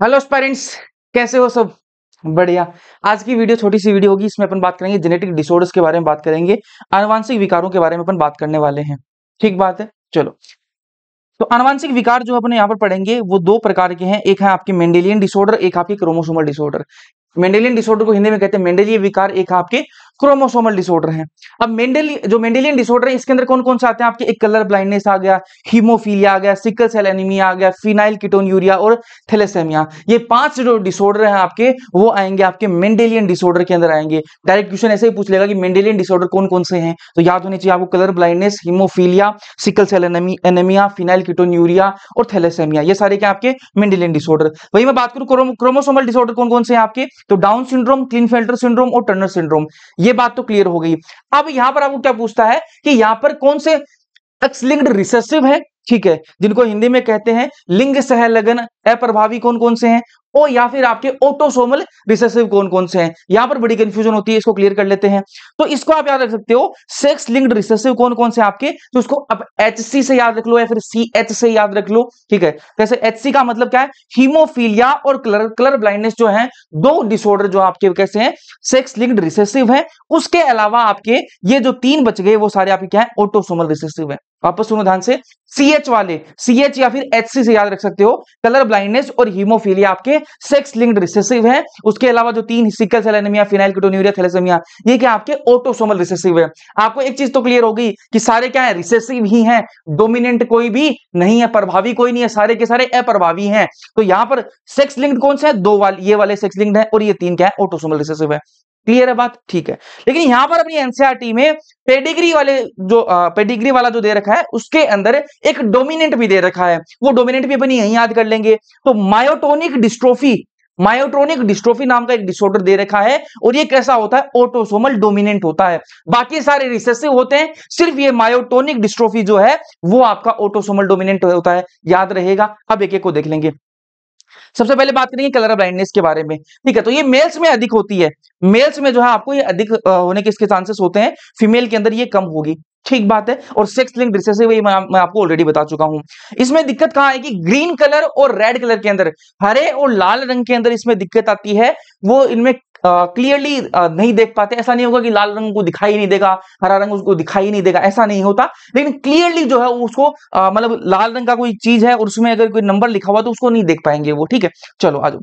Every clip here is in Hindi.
हेलो पेरेंट्स, कैसे हो सब? बढ़िया। आज की वीडियो छोटी सी वीडियो होगी। इसमें अपन बात करेंगे जेनेटिक डिसऑर्डर्स के बारे में, बात करेंगे आनुवांशिक विकारों के बारे में अपन बात करने वाले हैं। ठीक बात है, चलो। तो आनुवांशिक विकार जो अपन यहाँ पर पढ़ेंगे वो दो प्रकार के हैं। एक है आपके मेंडेलियन डिसऑर्डर, एक आपके क्रोमोसोमल डिसऑर्डर। मेंडेलियन डिसऑर्डर को हिंदी में कहते हैं मेंडेलिय विकार, एक आपके क्रोमोसोमल डिसऑर्डर है। अब मेंडेलियन डिसऑर्डर है, इसके अंदर कौन कौन से आते हैं आपके? एक कलर ब्लाइंडनेस आ गया, हीमोफीलिया आ गया, सिकल सेल एनीमिया आ गया, फिनाइल कीटोन्यूरिया और थैलेसेमिया। ये 5 जो डिसऑर्डर हैं आपके, वो आएंगे आपके मेंडेलियन डिसऑर्डर के अंदर आएंगे। डायरेक्ट क्वेश्चन ऐसे ही पूछ लेगा कि मेंडेलियन डिसऑर्डर कौन कौन से हैं, तो याद होनी चाहिए आपको colour blindness, haemophilia, sickle cell anaemia, phenylketonuria और थैलेसेमिया। ये सारे क्या आपके मेंडेलियन डिसऑर्डर। वही मैं बात करूं क्रोमोसोमल डिसऑर्डर कौन कौन से हैं आपके, तो डाउन सिंड्रोम, क्लिनफेल्टर सिंड्रोम और टर्नर सिंड्रोम। ये बात तो क्लियर हो गई। अब यहां पर आपको क्या पूछता है कि यहां पर कौन से एक्स लिंक्ड रिसेसिव है, ठीक है, जिनको हिंदी में कहते हैं लिंग सहलगन अप्रभावी, कौन कौन से हैं, और या फिर आपके ऑटोसोमल रिसेसिव कौन कौन से हैं। यहां पर बड़ी कंफ्यूजन होती है, इसको क्लियर कर लेते हैं। तो इसको आप याद रख सकते हो, सेक्स लिंक्ड रिसेसिव कौन कौन से आपके, तो इसको अब HC से याद रख लो या फिर CH से याद रख लो, ठीक है। जैसे HC का मतलब क्या है, हीमोफीलिया और कलर ब्लाइंडनेस जो है, दो डिसऑर्डर जो आपके कैसे हैं, सेक्स लिंक्ड रिसेसिव है। उसके अलावा आपके ये जो 3 बच गए वो सारे आपके क्या है, ऑटोसोमल रिसेसिव है। वापस सुनो ध्यान से, CH वाले, CH या फिर HC से याद रख सकते हो, कलर ब्लाइंडनेस और हीमोफीलिया आपके सेक्स लिंक्ड रिसेसिव है। उसके अलावा जो 3 sickle cell anaemia, phenylketonuria, thalassaemia, ये क्या आपके ऑटोसोमल रिसेसिव है। आपको एक चीज तो क्लियर हो गई कि सारे क्या है, रिसेसिव ही हैं, डोमिनेंट कोई भी नहीं है, प्रभावी कोई नहीं है, सारे के सारे अप्रभावी हैं। तो यहां पर सेक्स लिंक्ड कौन से हैं, 2 वाले, ये वाले सेक्स लिंक्ड है और ये 3 क्या है, ऑटोसोमल रिसेसिव है। क्लियर है बात? ठीक है। लेकिन यहां पर अपनी एनसीईआरटी में पेडिग्री वाले जो पेडिग्री वाला जो दे रखा है, उसके अंदर एक डोमिनेंट भी दे रखा है। वो डोमिनेंट भी अपन यहीं याद कर लेंगे। तो मायोटोनिक डिस्ट्रोफी नाम का एक डिसऑर्डर दे रखा है, और ये कैसा होता है, ऑटोसोमल डोमिनेंट होता है। बाकी सारे रिसेसिव होते हैं, सिर्फ ये मायोटोनिक डिस्ट्रोफी जो है वो आपका ऑटोसोमल डोमिनेंट होता है। याद रहेगा। अब एक एक को देख लेंगे। सबसे पहले बात करेंगे कलर ब्लाइंडनेस के बारे में, ठीक है। तो ये मेल्स में अधिक होती है, मेल्स में जो है आपको ये अधिक होने के इसके चांसेस होते हैं, फीमेल के अंदर ये कम होगी, ठीक बात है। और सेक्स लिंक्ड रिसेसिव मैं आपको ऑलरेडी बता चुका हूं। इसमें दिक्कत कहां है कि ग्रीन कलर और रेड कलर के अंदर, हरे और लाल रंग के अंदर इसमें दिक्कत आती है। वो इनमें क्लियरली नहीं देख पाते। ऐसा नहीं होगा कि लाल रंग को दिखाई नहीं देगा, हरा रंग उसको दिखाई नहीं देगा, ऐसा नहीं होता। लेकिन क्लियरली जो है उसको मतलब लाल रंग का कोई चीज है और उसमें अगर कोई नंबर लिखा हुआ तो उसको नहीं देख पाएंगे वो, ठीक है। चलो आ जाओ।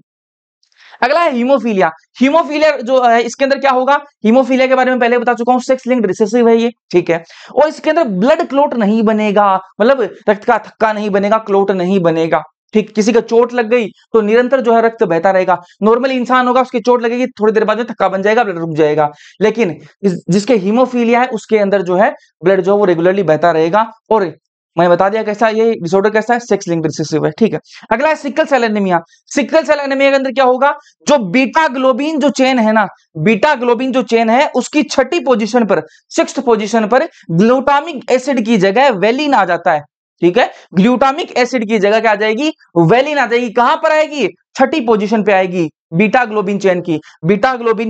अगला है हीमोफीलिया। हीमोफीलिया जो है इसके अंदर क्या होगा, हीमोफीलिया के बारे में पहले बता चुका हूं, सेक्स लिंक्ड रिसेसिव है ये, ठीक है। और इसके अंदर ब्लड क्लोट नहीं बनेगा, मतलब रक्त का थक्का नहीं बनेगा, क्लोट नहीं बनेगा, ठीक। किसी का चोट लग गई तो निरंतर जो है रक्त बहता रहेगा। नॉर्मली इंसान होगा, उसकी चोट लगेगी, थोड़ी देर बाद में थक्का बन जाएगा, ब्लड रुक जाएगा। लेकिन जिसके हीमोफीलिया है उसके अंदर जो है ब्लड जो है वो रेगुलरली बहता रहेगा। और मैं बता दिया कैसा ये डिसऑर्डर कैसा है, सेक्स लिंक्ड रिसेसिव है, ठीक है। अगला है sickle cell anaemia. Sickle cell anaemia के अंदर क्या होगा, जो बीटा ग्लोबिन जो चेन है ना, बीटा ग्लोबिन जो चेन है उसकी 6ठी पोजीशन पर, 6th पोजीशन पर ग्लूटामिक एसिड की जगह वेलिन आ जाता है, ठीक है। ग्लूटामिक एसिड की जगह क्या आ जाएगी, वेलिन आ जाएगी। कहां पर आएगी, 6ठी पोजीशन पे आएगी। बीटा ग्लोबिन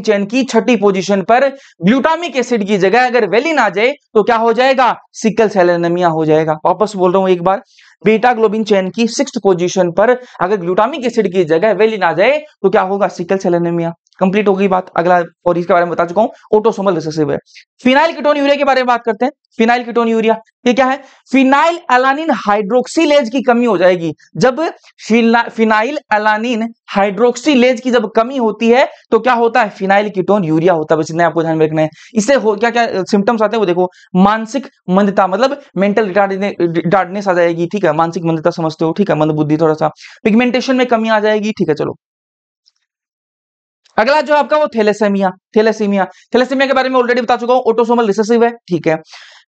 चेन की 6ठी पोजीशन पर ग्लूटामिक एसिड की जगह अगर वेलिन आ जाए तो क्या हो जाएगा, सिकल सेल एनीमिया हो जाएगा। वापस बोल रहा हूं एक बार, बीटा ग्लोबिन चेन की 6th पोजीशन पर अगर ग्लूटामिक एसिड की जगह वेलिन आ जाए तो क्या होगा, सिकल सेल एनीमिया। कंप्लीट हो गई बात। अगला, और इसके बारे में बता चुका हूं, ऑटोसोमल रिसेसिव है। फिनाइल कीटोन्यूरिया के बारे में बात करते हैं। फिनाइल कीटोन्यूरिया ये क्या है, फिनाइल एलानिन हाइड्रोक्सीलेज की कमी हो जाएगी। जब फिनाइल एलानिन हाइड्रोक्सीलेज की जब कमी होती है तो क्या होता है, फिनाइल कीटोन्यूरिया होता है। बस इतना आपको ध्यान में रखना है। इससे क्या क्या सिम्टम्स आते हैं वो देखो, मानसिक मंदता, मतलब मेंटल रिटार्डनेस आ जाएगी, ठीक है। मानसिक मंदता समझते हो, ठीक है, मंदबुद्धि थोड़ा सा, पिगमेंटेशन में कमी आ जाएगी, ठीक है। चलो अगला जो आपका वो थैलेसेमिया के बारे में ऑलरेडी बता चुका हूं, ऑटोसोमल रिसेसिव है, ठीक है।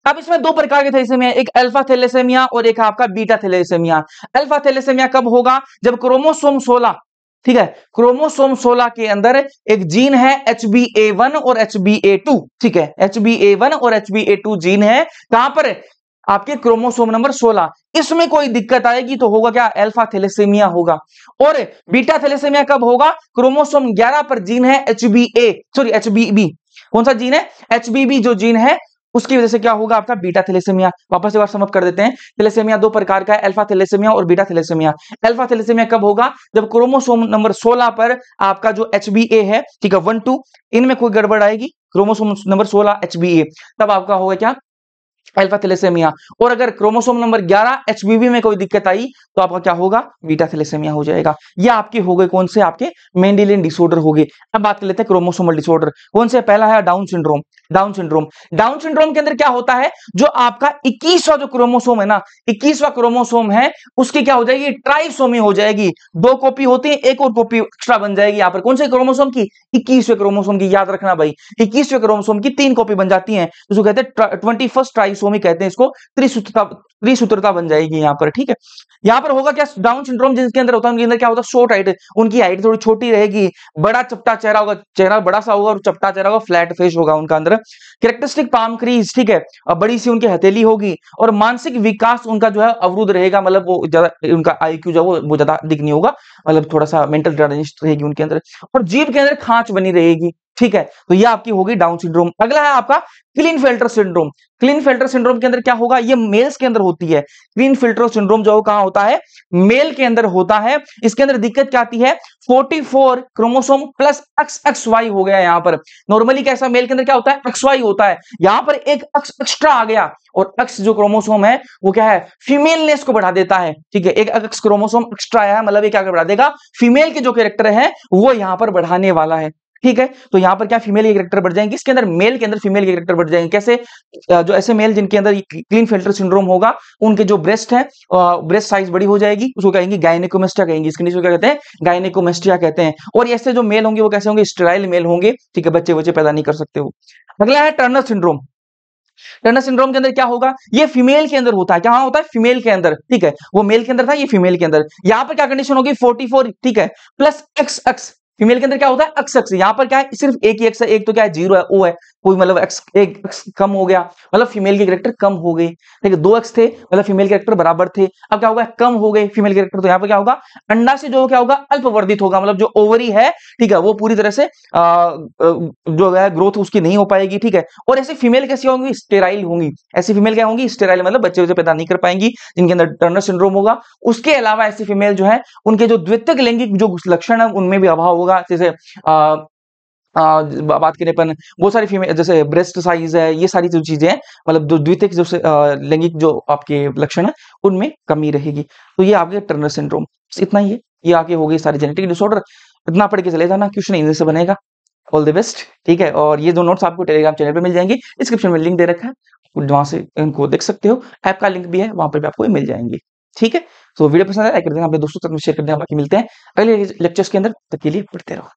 अब इसमें 2 प्रकार के थैलेसेमिया, एक अल्फा थैलेसेमिया और एक आपका बीटा थैलेसेमिया। अल्फा थैलेसेमिया कब होगा, जब क्रोमोसोम 16, ठीक है, क्रोमोसोम 16 के अंदर एक जीन है HbA1 और HbA2, ठीक है, HbA1 और HbA2 जीन है। कहां पर, आपके क्रोमोसोम नंबर 16। इसमें कोई दिक्कत आएगी तो होगा क्या, अल्फा थैलेसेमिया होगा। और बीटा थैलेसेमिया कब होगा, क्रोमोसोम 11 पर जीन है HbB। कौन सा जीन है, HbB जो जीन है उसकी वजह से क्या होगा आपका बीटा थैलेसीमिया। वापस एक बार समअप कर देते हैं। थैलेसीमिया दो प्रकार का है, अल्फा थैलेसीमिया और बीटा थैलेसीमिया। अल्फा थैलेसीमिया कब होगा? जब क्रोमोसोम नंबर 16 पर आपका जो HbA है, ठीक है, 1 2 इनमें कोई गड़बड़ आएगी, क्रोमोसोम नंबर 16 HbA, तब आपका होगा क्या? Alpha thalassaemia. और अगर क्रोमोसोम नंबर 11 HBV में कोई दिक्कत आई तो आपका क्या होगा? बीटा थैलेसीमिया हो जाएगा। ये आपके हो गए कौन से? आपके मेंडेलियन डिसऑर्डर हो गए। अब बात कर लेते हैं क्रोमोसोमल डिसऑर्डर। कौन से? पहला है down syndrome. Down syndrome, down syndrome के अंदर क्या होता है? जो आपका 21वां जो क्रोमोसोम है ना, 21वां क्रोमोसोम है, उसकी क्या हो जाएगी? ट्राइसोमी हो जाएगी। 2 कॉपी होती है, एक और कॉपी एक्स्ट्रा बन जाएगी यहां पर। कौन से क्रोमोसोम की? 21वें क्रोमोसोम की। याद रखना भाई, 21वें क्रोमोसोम की 3 कॉपी बन जाती है, तो कहते हैं 21st ट्राइसोमी कहते हैं इसको। त्रिसूत्रता बन जाएगी यहां पर, ठीक है। यहां पर होगा क्या? डाउन सिंड्रोम जिसके अंदर होता है, उनके अंदर क्या होता है? शॉर्ट हाइट, उनकी हाइट थोड़ी छोटी रहेगी, बड़ा चपटा चेहरा होगा, चेहरा बड़ा सा होगा और चपटा चेहरा होगा, फ्लैट फेस होगा उनका अंदर। कैरेक्टरिस्टिक पाम क्रीज, ठीक है, और बड़ी सी उनकी हथेली होगी, और मानसिक विकास उनका जो है अवरुद्ध रहेगा, मतलब वो ज्यादा उनका IQ जो है वो ज्यादा अधिक नहीं होगा, मतलब थोड़ा सा मेंटल रिटार्डेशन रहेगी उनके अंदर, और जीभ के अंदर खांच बनी रहेगी, ठीक है। तो ये आपकी होगी डाउन सिंड्रोम। अगला है आपका क्लीनफेल्टर सिंड्रोम। क्लीनफेल्टर सिंड्रोम के अंदर क्या होगा? ये मेल्स के अंदर होती है। क्लीनफेल्टर सिंड्रोम जो कहां होता है? मेल के अंदर होता है। इसके अंदर दिक्कत क्या आती है? 44 क्रोमोसोम प्लस XXY हो गया यहां पर। नॉर्मली कैसा मेल के अंदर क्या होता है? XY होता है, यहां पर एक X एक्स्ट्रा आ गया, और X जो क्रोमोसोम है वो क्या है? फीमेलनेस को बढ़ा देता है, ठीक है। एक X क्रोमोसोम एक्स्ट्रा आया है, मतलब ये क्या बढ़ा देगा? फीमेल के जो कैरेक्टर है वो यहां पर बढ़ाने वाला है, ठीक है। तो यहां पर क्या फीमेल के कैरेक्टर बढ़ जाएंगे, इसके अंदर मेल के अंदर फीमेल के कैरेक्टर बढ़ जाएंगे। कैसे? जो ऐसे मेल जिनके अंदर क्लीनफेल्टर सिंड्रोम होगा, उनके जो ब्रेस्ट है, ब्रेस्ट साइज बड़ी हो जाएगी, उसको कहेंगे गायनेकोमेस्टिया कहेंगे, इसके नीचे क्या कहते हैं? गायनेकोमेस्टिया कहते हैं। और ऐसे जो मेल होंगे वो कैसे होंगे? स्टेराइल मेल होंगे, ठीक है, बच्चे पैदा नहीं कर सकते वो। अगला है टर्नर सिंड्रोम। टर्नर सिंड्रोम के अंदर क्या होगा? ये फीमेल के अंदर होता है। क्या होता है? फीमेल के अंदर, ठीक है। वो मेल के अंदर था, ये फीमेल के अंदर। यहां पर क्या कंडीशन होगी? 44, ठीक है, प्लस XX। फीमेल के अंदर क्या होता है? XX। यहां पर क्या है? सिर्फ एक ही X है, एक तो क्या है? 0 है, O है, कोई मतलब X, एक X कम हो गया, मतलब फीमेल के कैरेक्टर कम हो गई, ठीक है। 2 X थे, मतलब फीमेल कैरेक्टर बराबर थे, अब क्या होगा? कम हो गए फीमेल कैरेक्टर। तो यहां पर क्या होगा? अंडा से जो क्या होगा? अल्पवर्धित होगा, मतलब जो ओवरी है, ठीक है, वो पूरी तरह से जो है ग्रोथ उसकी नहीं हो पाएगी, ठीक है। और ऐसी फीमेल कैसी होंगी? स्टेराइल होंगी। ऐसी फीमेल क्या होंगी? स्टेराइल, मतलब बच्चे पैदा नहीं कर पाएंगी, जिनके अंदर टर्नर सिंड्रोम होगा। उसके अलावा ऐसी फीमेल जो है, उनके जो द्वितीयक लैंगिक जो लक्षण है उनमें भी अभाव होगा। जैसे बात करें अपन, वो सारी फीमेल, जैसे ब्रेस्ट साइज है, ये सारी जो चीजें हैं, मतलब जो द्वितीयक जो लैंगिक जो आपके लक्षण है उनमें कमी रहेगी। तो ये आपके टर्नर सिंड्रोम, इतना ही है। ये आगे हो गई सारी जेनेटिक डिसऑर्डर। इतना पढ़ के चले जाना, क्वेश्चन इजी से बनेगा। ऑल द बेस्ट, ठीक है। और ये दो नोट्स आपको टेलीग्राम चैनल पे मिल जाएंगे, डिस्क्रिप्शन में लिंक दे रखा है, वहां से इनको देख सकते हो। ऐप का लिंक भी है, वहां पर भी आपको मिल जाएंगे, ठीक है। तो वीडियो पसंद आया लाइक कर देना, अपने दोस्तों तक शेयर कर देना। बाकी मिलते हैं अगले लेक्चर्स के अंदर, तब के लिए पढ़ते रहो।